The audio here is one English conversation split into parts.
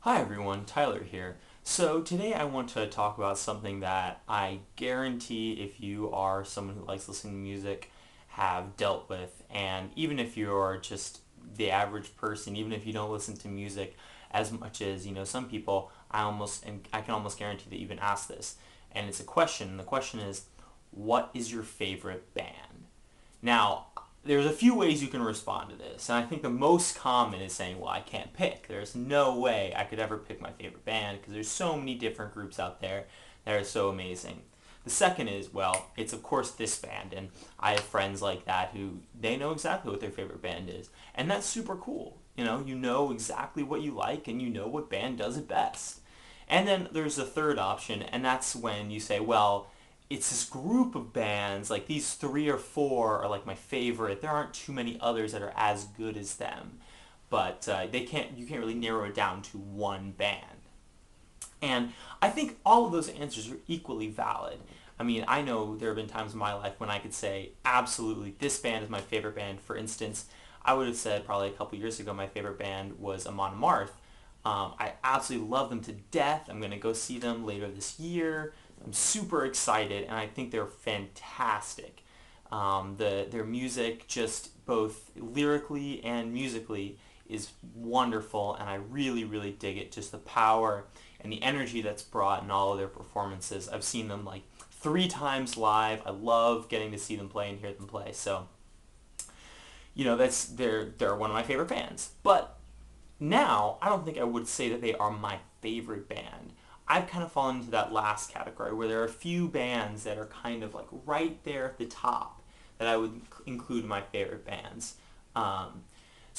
Hi everyone, Tyler here. So today I want to talk about something that I guarantee if you are someone who likes listening to music have dealt with, and even if you're just the average person, even if you don't listen to music as much as some people, I can almost guarantee that you've been asked this. And it's a question, and the question is, what is your favorite band? Now, there's a few ways you can respond to this, and I think the most common is saying, well, I can't pick. There's no way I could ever pick my favorite band because there's so many different groups out there that are so amazing. The second is, well, it's of course this band, and I have friends like that who they know exactly what their favorite band is, and that's super cool. You know exactly what you like, and you know what band does it best. And then there's a third option, and that's when you say, well, it's this group of bands, like these three or four are like my favorite. There aren't too many others that are as good as them, but you can't really narrow it down to one band. And I think all of those answers are equally valid. I mean, I know there have been times in my life when I could say, absolutely, this band is my favorite band. For instance, I would have said probably a couple years ago my favorite band was Amon Amarth. I absolutely love them to death. I'm going to go see them later this year. I'm super excited, and I think they're fantastic. Their music, just both lyrically and musically, is wonderful, and I really, really dig it. Just the power and the energy that's brought in all of their performances. I've seen them like 3 times live. I love getting to see them play and hear them play. So, they're one of my favorite bands. But now, I don't think I would say that they are my favorite band. I've kind of fallen into that last category where there are a few bands that are kind of like right there at the top that I would include in my favorite bands. Um,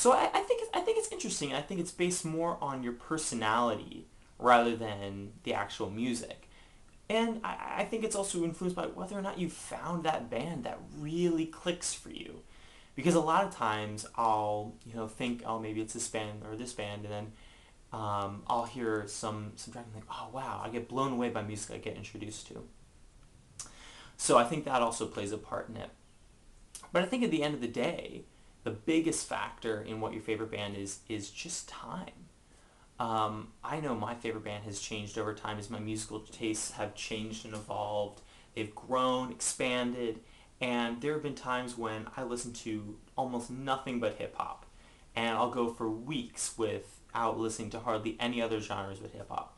I think it's interesting. I think it's based more on your personality rather than the actual music. And I think it's also influenced by whether or not you found that band that really clicks for you. Because a lot of times I'll, think, oh, maybe it's this band or this band, and then I'll hear some track and think, oh wow, I get blown away by music I get introduced to. So I think that also plays a part in it. But I think at the end of the day, the biggest factor in what your favorite band is just time. I know my favorite band has changed over time as my musical tastes have changed and evolved. They've grown, expanded, and there have been times when I listen to almost nothing but hip hop, and I'll go for weeks without listening to hardly any other genres but hip hop.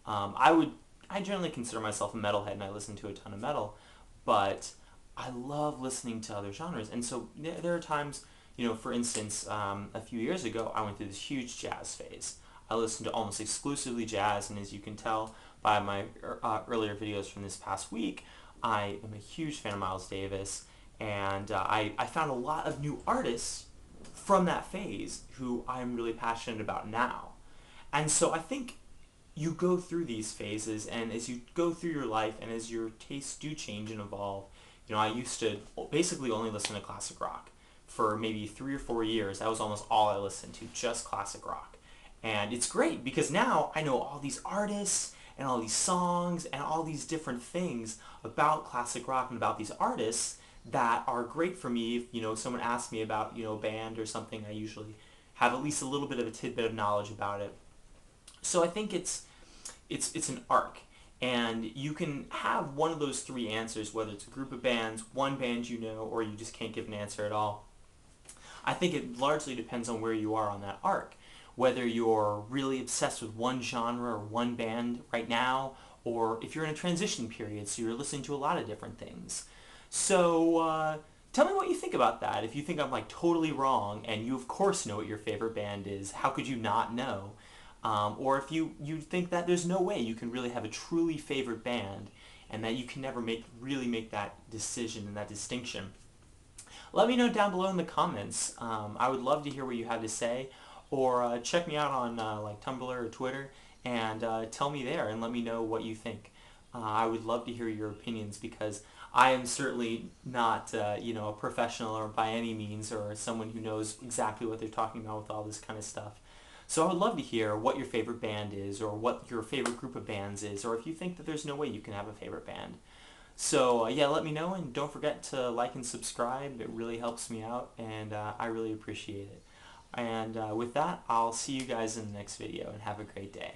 I generally consider myself a metalhead, and I listen to a ton of metal, but I love listening to other genres, and so there are times, for instance, a few years ago, I went through this huge jazz phase. I listened to almost exclusively jazz, and as you can tell by my earlier videos from this past week, I am a huge fan of Miles Davis, and I found a lot of new artists from that phase who I'm really passionate about now. And so I think you go through these phases, and as you go through your life and as your tastes do change and evolve, I used to basically only listen to classic rock for maybe 3 or 4 years. That was almost all I listened to, just classic rock. And it's great because now I know all these artists and all these songs and all these different things about classic rock and about these artists that are great for me. If, someone asks me about, a band or something, I usually have at least a little bit of a tidbit of knowledge about it. So I think it's an arc. And you can have one of those three answers, whether it's a group of bands, one band or you just can't give an answer at all. I think it largely depends on where you are on that arc. Whether you're really obsessed with one genre or one band right now, or if you're in a transition period, so you're listening to a lot of different things. So tell me what you think about that. If you think I'm like totally wrong, and you of course know what your favorite band is, how could you not know? Or if you think that there's no way you can really have a truly favorite band, and that you can never really make that decision and that distinction. Let me know down below in the comments. I would love to hear what you have to say, or check me out on like Tumblr or Twitter, and tell me there and let me know what you think. I would love to hear your opinions because I am certainly not a professional or by any means or someone who knows exactly what they're talking about with all this kind of stuff. So I would love to hear what your favorite band is, or what your favorite group of bands is, or if you think that there's no way you can have a favorite band. So yeah, let me know, and don't forget to like and subscribe. It really helps me out, and I really appreciate it. And with that, I'll see you guys in the next video, and have a great day.